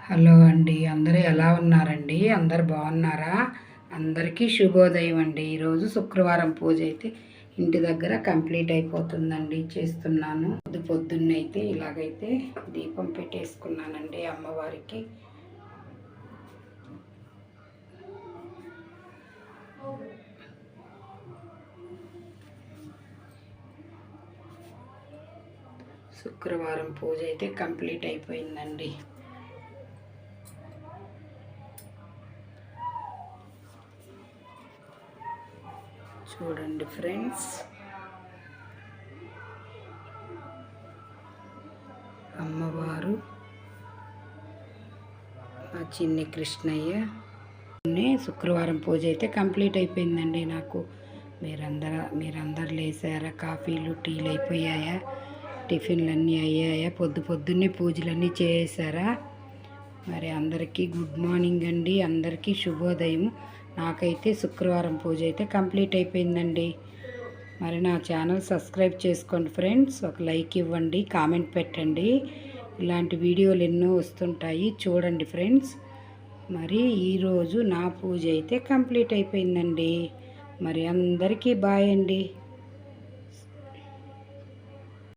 Hello అండి, అందరూ ఎలా ఉన్నారండి? అందరు బాగున్నారా? అందరికీ శుభోదయం అండి. ఈరోజు శుక్రవారం పూజ అయితే ఇంటి దగ్గర కంప్లీట్ అయిపోతుందండి. చేస్తున్నాను. పొద్దున్నైతే ఇలాగైతే దీపం పెట్టేసుకున్నానండి అమ్మవారికి. శుక్రవారం పూజ అయితే కంప్లీట్ అయిపోయిందండి. చూడండి ఫ్రెండ్స్, అమ్మవారు మా చిన్ని కృష్ణయ్య. శుక్రవారం పూజ అయితే కంప్లీట్ అయిపోయిందండి. నాకు మీరందరూ లేసారా? కాఫీలు టీలు అయిపోయాయా? టిఫిన్లు అన్నీ అయ్యాయా? పొద్దున్నే పూజలన్నీ చేసారా? మరి అందరికీ గుడ్ మార్నింగ్ అండి. అందరికీ శుభోదయం. నాకైతే శుక్రవారం పూజ అయితే కంప్లీట్ అయిపోయిందండి. మరి నా ఛానల్ సబ్స్క్రైబ్ చేసుకోండి ఫ్రెండ్స్. ఒక లైక్ ఇవ్వండి, కామెంట్ పెట్టండి. ఇలాంటి వీడియోలు ఎన్నో వస్తుంటాయి, చూడండి ఫ్రెండ్స్. మరి ఈరోజు నా పూజ అయితే కంప్లీట్ అయిపోయిందండి. మరి అందరికీ బాయ్ అండి.